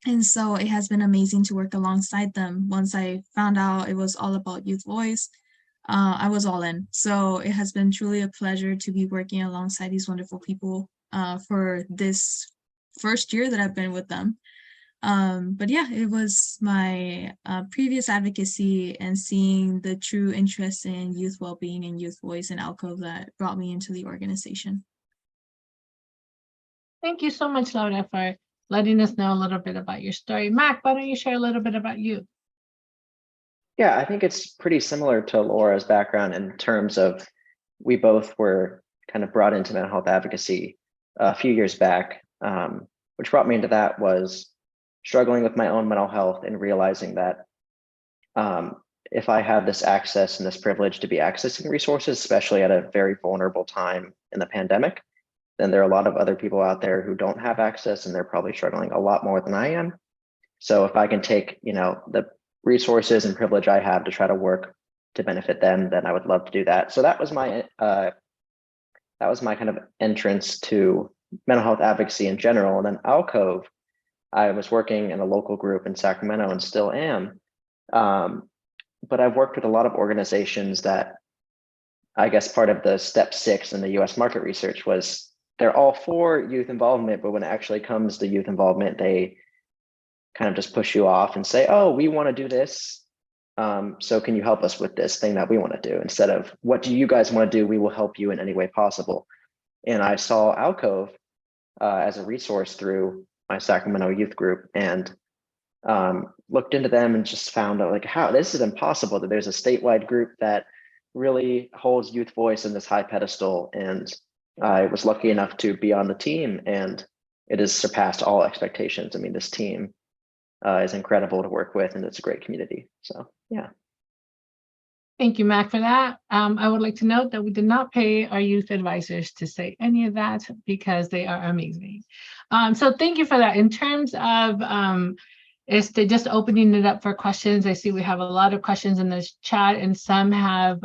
[SPEAKER 4] And so it has been amazing to work alongside them. Once I found out it was all about youth voice, I was all in. So it has been truly a pleasure to be working alongside these wonderful people for this first year that I've been with them. But yeah, it was my previous advocacy and seeing the true interest in youth well-being and youth voice in Alcove that brought me into the organization.
[SPEAKER 7] Thank you so much, Laura, for letting us know a little bit about your story. Mac, why don't you share a little bit about you?
[SPEAKER 5] Yeah, I think it's pretty similar to Laura's background in terms of we both were kind of brought into mental health advocacy a few years back. Which brought me into that was struggling with my own mental health and realizing that if I had this access and this privilege to be accessing resources, especially at a very vulnerable time in the pandemic, then there are a lot of other people out there who don't have access and they're probably struggling a lot more than I am. So if I can take, the resources and privilege I have to try to work to benefit them, then I would love to do that. So that was my kind of entrance to mental health advocacy in general. And then Alcove, I was working in a local group in Sacramento and still am. But I've worked with a lot of organizations that I guess part of the step 6 in the US market research was they're all for youth involvement, but when it actually comes to youth involvement, they kind of just push you off and say, oh, we want to do this. So can you help us with this thing that we want to do? Instead of what do you guys want to do? We will help you in any way possible. And I saw Alcove as a resource through my Sacramento youth group and looked into them and just found out like how this is impossible that there's a statewide group that really holds youth voice in this high pedestal. And I was lucky enough to be on the team, and it has surpassed all expectations. I mean, this team is incredible to work with, and it's a great community. So yeah.
[SPEAKER 7] Thank you, Mac, for that. I would like to note that we did not pay our youth advisors to say any of that because they are amazing. So thank you for that. In terms of just opening it up for questions, I see we have a lot of questions in this chat and some have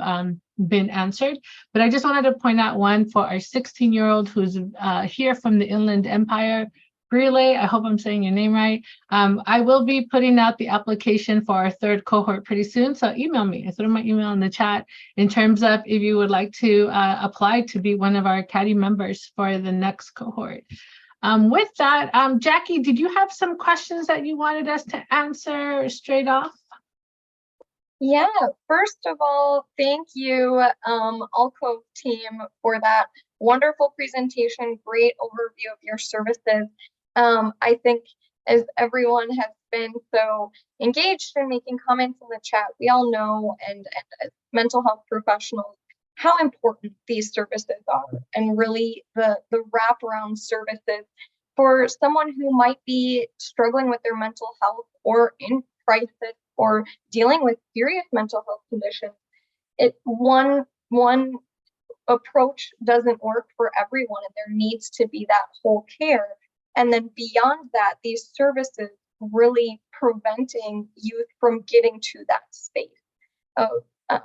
[SPEAKER 7] been answered, but I just wanted to point out one for our 16-year-old who's here from the Inland Empire. Relay, I hope I'm saying your name right. I will be putting out the application for our third cohort pretty soon, so email me. I threw my email in the chat in terms of if you would like to apply to be one of our CADI members for the next cohort. With that, Jackie, did you have some questions that you wanted us to answer straight off?
[SPEAKER 2] Yeah, first of all, thank you, Alcove team, for that wonderful presentation, great overview of your services. I think as everyone has been so engaged in making comments in the chat, we all know, and as mental health professionals, how important these services are, and really the wraparound services for someone who might be struggling with their mental health or in crisis or dealing with serious mental health conditions. One approach doesn't work for everyone, and there needs to be that whole care. And then beyond that, these services really preventing youth from getting to that space of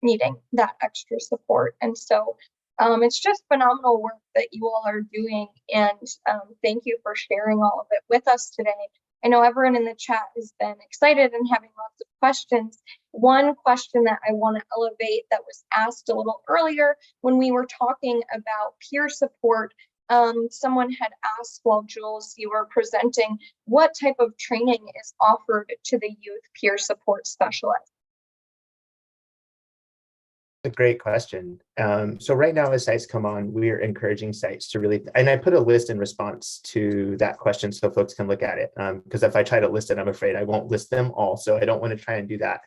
[SPEAKER 2] needing that extra support. And so it's just phenomenal work that you all are doing, and thank you for sharing all of it with us today. I know everyone in the chat has been excited and having lots of questions. One question that I want to elevate that was asked a little earlier when we were talking about peer support, someone had asked while Jules, you were presenting, what type of training is offered to the youth peer support specialist?
[SPEAKER 6] A great question. So right now, as sites come on, we are encouraging sites to really, and I put a list in response to that question so folks can look at it. Because if I try to list it, I'm afraid I won't list them all. So I don't want to try and do that.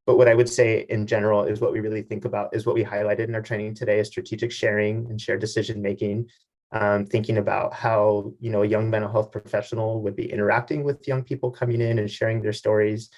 [SPEAKER 6] But what I would say in general is what we really think about is what we highlighted in our training today is strategic sharing and shared decision making. Thinking about how, a young mental health professional would be interacting with young people coming in and sharing their stories.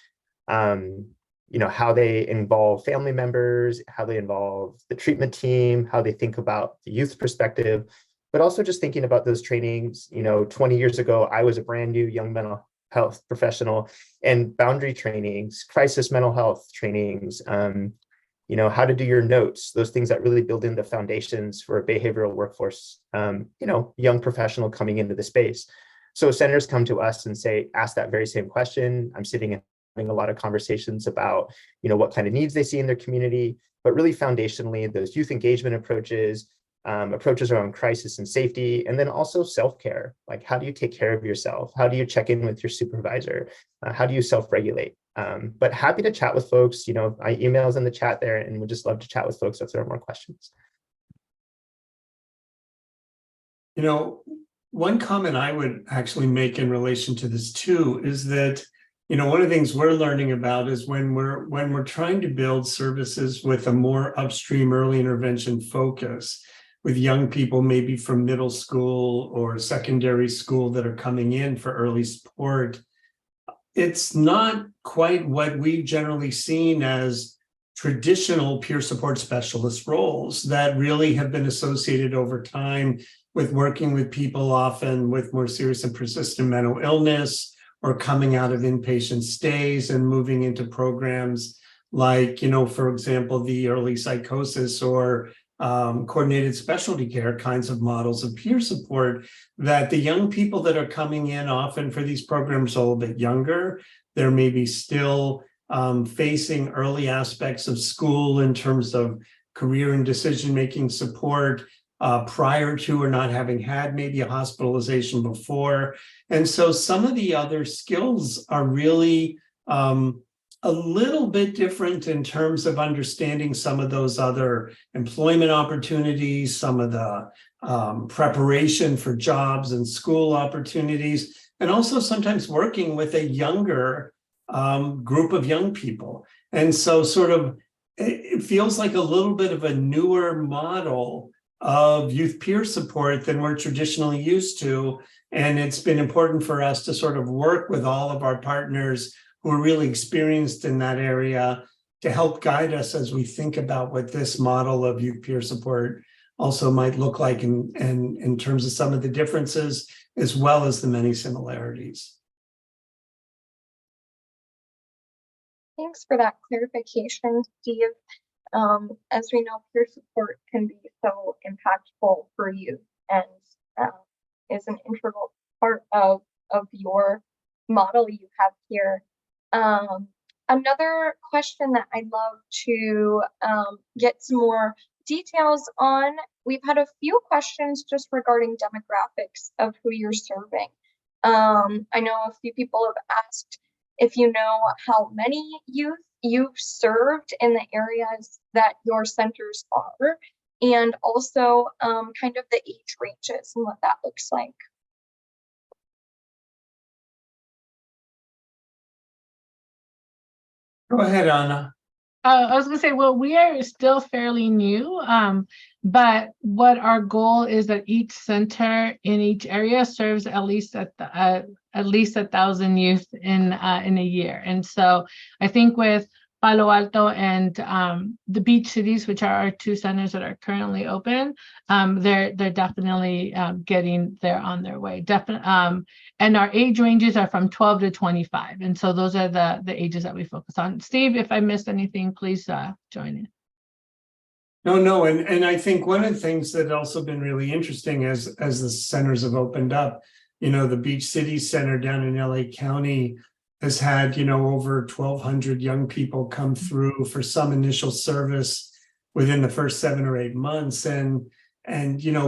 [SPEAKER 6] How they involve family members, how they involve the treatment team, how they think about the youth perspective, but also just thinking about those trainings. 20 years ago, I was a brand new young mental health professional, and boundary trainings, crisis mental health trainings, how to do your notes, those things that really build in the foundations for a behavioral workforce, young professional coming into the space. So centers come to us and ask that very same question. I'm sitting in having a lot of conversations about, what kind of needs they see in their community, but really foundationally, those youth engagement approaches around crisis and safety, and then also self-care. Like, how do you take care of yourself? How do you check in with your supervisor? How do you self-regulate? But happy to chat with folks. My email's in the chat there, and would just love to chat with folks if there are more questions.
[SPEAKER 3] One comment I would actually make in relation to this too is that one of the things we're learning about is when we're trying to build services with a more upstream early intervention focus with young people, maybe from middle school or secondary school that are coming in for early support, it's not quite what we've generally seen as traditional peer support specialist roles that really have been associated over time with working with people often with more serious and persistent mental illness, or coming out of inpatient stays and moving into programs like, for example, the early psychosis or coordinated specialty care kinds of models of peer support, that the young people that are coming in often for these programs are a little bit younger. They're maybe still facing early aspects of school in terms of career and decision-making support, prior to or not having had maybe a hospitalization before. And so some of the other skills are really a little bit different in terms of understanding some of those other employment opportunities, some of the preparation for jobs and school opportunities, and also sometimes working with a younger group of young people. And so it feels like a little bit of a newer model of youth peer support than we're traditionally used to. And it's been important for us to sort of work with all of our partners who are really experienced in that area to help guide us as we think about what this model of youth peer support also might look like in terms of some of the differences, as well as the many similarities.
[SPEAKER 2] Thanks for that clarification, Steve. As we know, peer support can be so impactful for youth and is an integral part of your model you have here. Another question that I'd love to get some more details on, we've had a few questions just regarding demographics of who you're serving. I know a few people have asked if you know how many youth you've served in the areas that your centers are, and also kind of the age ranges and what that looks like.
[SPEAKER 3] Go ahead, Anna.
[SPEAKER 7] I was gonna say, well, we are still fairly new, but what our goal is that each center in each area serves at least 1,000 youth in a year. And so I think with Palo Alto and the beach cities, which are our two centers that are currently open, they're definitely getting there on their way. And our age ranges are from 12 to 25. And so those are the ages that we focus on. Steve, if I missed anything, please join in.
[SPEAKER 3] No, and I think one of the things that also been really interesting as the centers have opened up, the Beach City Center down in LA County has had, over 1,200 young people come through for some initial service within the first 7 or 8 months. And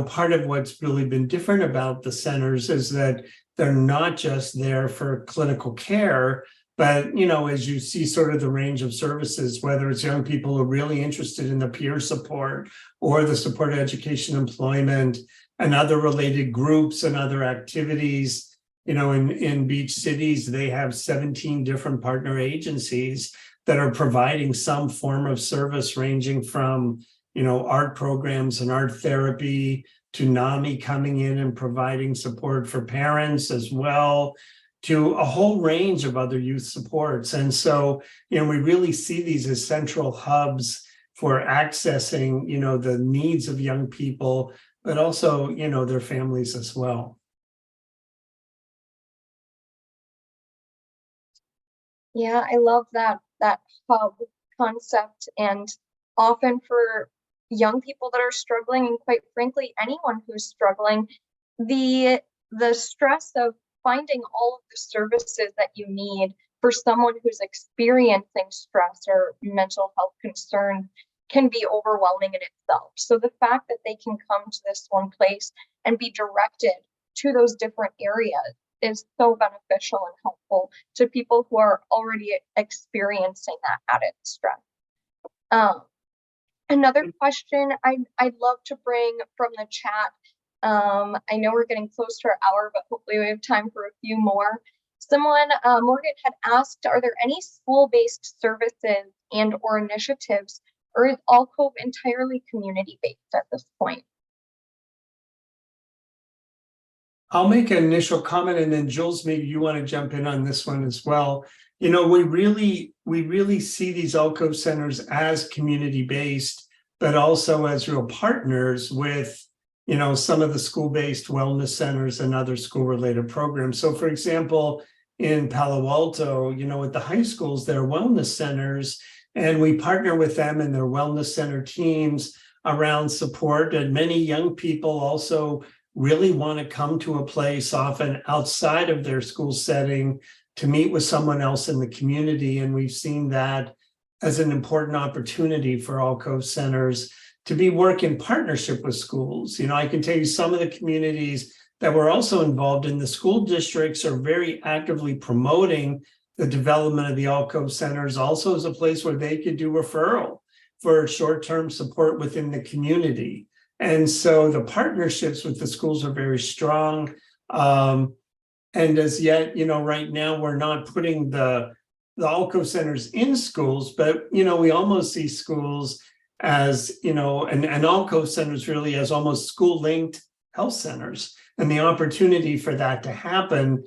[SPEAKER 3] part of what's really been different about the centers is that they're not just there for clinical care, but, as you see sort of the range of services, whether it's young people who are really interested in the peer support or the support education employment and other related groups and other activities, in beach cities, they have 17 different partner agencies that are providing some form of service ranging from, art programs and art therapy to NAMI coming in and providing support for parents as well, to a whole range of other youth supports. And so, we really see these as central hubs for accessing, the needs of young people, but also, their families as well.
[SPEAKER 2] Yeah, I love that hub concept, and often for young people that are struggling, and quite frankly, anyone who's struggling, the stress of finding all of the services that you need for someone who's experiencing stress or mental health concerns can be overwhelming in itself. So the fact that they can come to this one place and be directed to those different areas is so beneficial and helpful to people who are already experiencing that added stress. Another question I'd love to bring from the chat. I know we're getting close to our hour, but hopefully we have time for a few more. Someone, Morgan had asked, are there any school-based services and or initiatives, or is Alcove entirely community-based at this point?
[SPEAKER 3] I'll make an initial comment, and then Jules, maybe you want to jump in on this one as well. We really see these Alcove centers as community-based, but also as real partners with, some of the school-based wellness centers and other school-related programs. So, for example, in Palo Alto, at the high schools, there are wellness centers, and we partner with them and their wellness center teams around support. And many young people also really want to come to a place often outside of their school setting to meet with someone else in the community. And we've seen that as an important opportunity for Alcove centers to be work in partnership with schools. I can tell you some of the communities that were also involved in the school districts are very actively promoting the development of the Alcove centers also as a place where they could do referral for short-term support within the community. And so the partnerships with the schools are very strong. And as yet, right now we're not putting the Alcove centers in schools, but, we almost see schools as, you know, and Alcove centers really as almost school-linked health centers, and the opportunity for that to happen.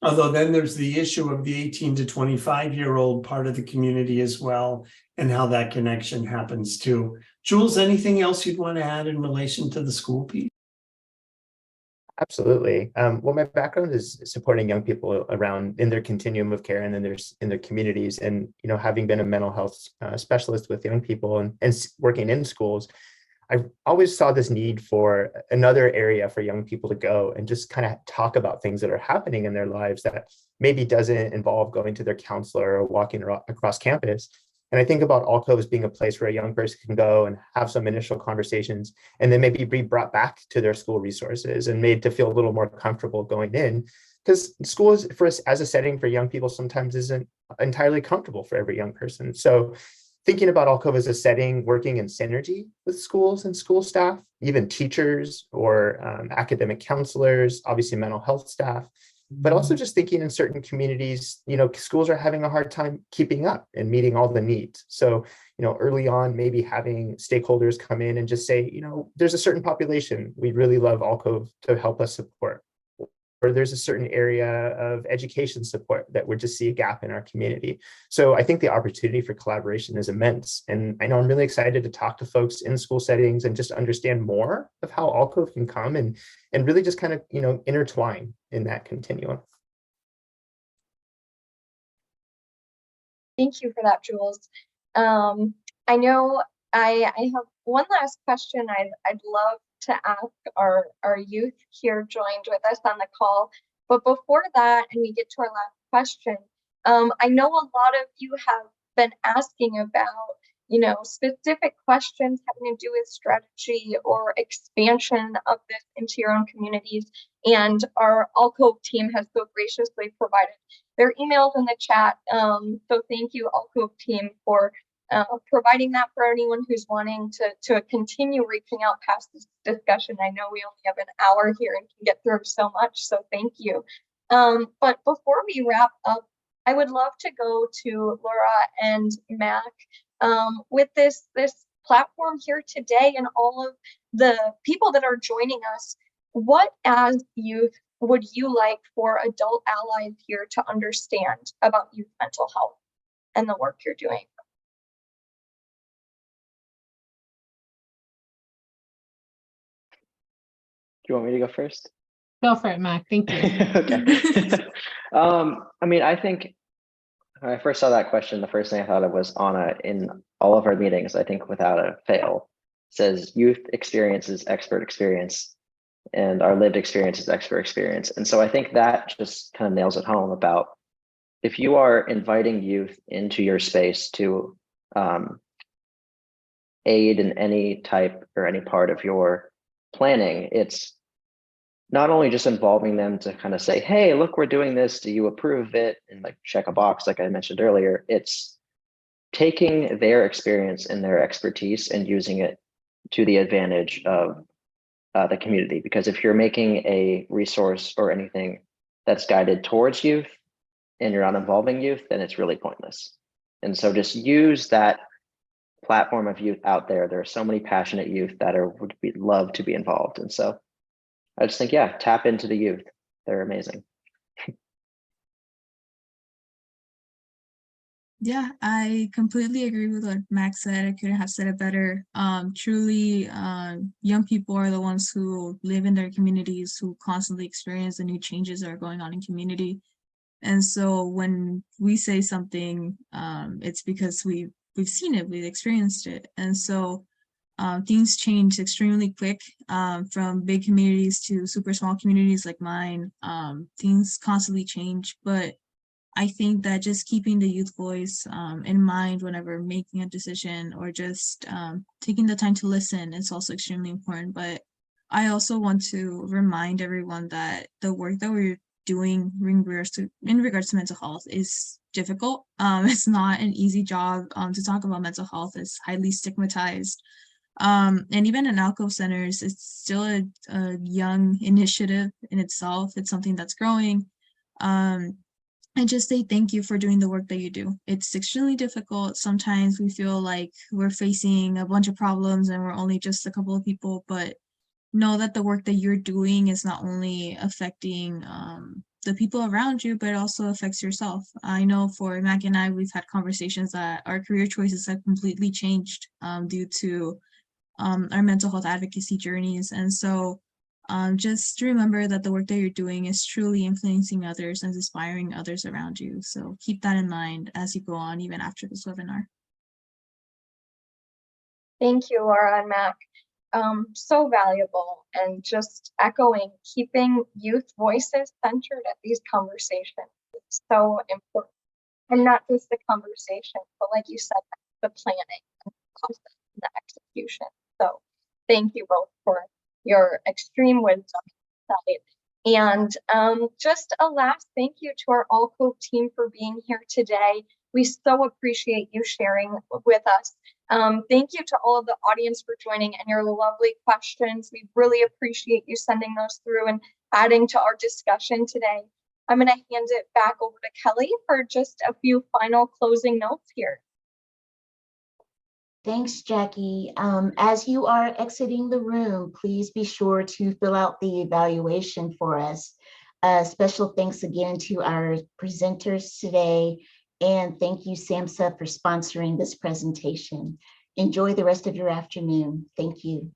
[SPEAKER 3] Although then there's the issue of the 18 to 25-year-old part of the community as well, and how that connection happens too. Jules, anything else you'd want to add in relation to the school piece?
[SPEAKER 6] Absolutely. Well, my background is supporting young people around in their continuum of care and then there's in their communities. And, you know, having been a mental health specialist with young people and working in schools, I always saw this need for another area for young people to go and just kind of talk about things that are happening in their lives that maybe doesn't involve going to their counselor or walking across campus. And I think about Alcove as being a place where a young person can go and have some initial conversations and then maybe be brought back to their school resources and made to feel a little more comfortable going in. Because school is, for us as a setting for young people sometimes isn't entirely comfortable for every young person. So thinking about Alcove as a setting working in synergy with schools and school staff, even teachers or academic counselors, obviously mental health staff, but also just thinking in certain communities, you know, schools are having a hard time keeping up and meeting all the needs. So, you know, early on, maybe having stakeholders come in and just say, you know, there's a certain population we'd really love Alcove to help us support. Or there's a certain area of education support that we just see a gap in our community. So I think the opportunity for collaboration is immense. And I know I'm really excited to talk to folks in school settings and just understand more of how Alcove can come and really just kind of, you know, intertwine in that continuum.
[SPEAKER 2] Thank you for that, Jules. I know I have one last question I'd love to ask our youth here joined with us on the call. But before that, and we get to our last question, I know a lot of you have been asking about, you know, specific questions having to do with strategy or expansion of this into your own communities. And our Alcove team has so graciously provided their emails in the chat. So thank you, Alcove team, for providing that for anyone who's wanting to continue reaching out past this discussion. I know we only have an hour here and can get through so much, so thank you. But before we wrap up, I would love to go to Laura and Mac with this platform here today and all of the people that are joining us. What as youth would you like for adult allies here to understand about youth mental health and the work you're doing?
[SPEAKER 5] Do you want me to go first?
[SPEAKER 7] Go for it, Mac. Thank you.
[SPEAKER 5] Okay. I mean, I think when I first saw that question, the first thing I thought of was Anna in all of our meetings, I think without a fail, says youth experience is expert experience and our lived experience is expert experience. And so I think that just kind of nails it home about if you are inviting youth into your space to aid in any type or any part of your planning, it's not only just involving them to kind of say, hey, look, we're doing this, do you approve of it? And like check a box, like I mentioned earlier, it's taking their experience and their expertise and using it to the advantage of the community. Because if you're making a resource or anything that's guided towards youth and you're not involving youth, then it's really pointless. And so just use that platform of youth out there. There are so many passionate youth that would love to be involved. And so I just think, yeah, tap into the youth. They're amazing.
[SPEAKER 4] Yeah, I completely agree with what Max said. I couldn't have said it better. Truly, young people are the ones who live in their communities, who constantly experience the new changes that are going on in community. And so when we say something, it's because we've seen it, we've experienced it. And so things change extremely quick, from big communities to super small communities like mine. Things constantly change, but I think that just keeping the youth voice in mind whenever making a decision or just taking the time to listen is also extremely important. But I also want to remind everyone that the work that we're doing in regards to mental health is difficult. It's not an easy job. To talk about mental health is highly stigmatized. And even in Alcove centers, it's still a young initiative in itself. It's something that's growing. and just say thank you for doing the work that you do. It's extremely difficult. Sometimes we feel like we're facing a bunch of problems and we're only just a couple of people, but know that the work that you're doing is not only affecting the people around you, but it also affects yourself. I know for Mac and I, we've had conversations that our career choices have completely changed due to our mental health advocacy journeys. And so just remember that the work that you're doing is truly influencing others and inspiring others around you. So keep that in mind as you go on, even after this webinar.
[SPEAKER 2] Thank you, Laura and Mac. So valuable, and just echoing, keeping youth voices centered at these conversations is so important. And not just the conversation, but like you said, the planning and the process and the execution. So thank you both for your extreme wisdom and just a last thank you to our Alcove team for being here today. We so appreciate you sharing with us. Thank you to all of the audience for joining and your lovely questions. We really appreciate you sending those through and adding to our discussion today. I'm going to hand it back over to Kelly for just a few final closing notes here.
[SPEAKER 1] Thanks, Jackie. As you are exiting the room, please be sure to fill out the evaluation for us. Special thanks again to our presenters today, and thank you, SAMHSA, for sponsoring this presentation. Enjoy the rest of your afternoon. Thank you.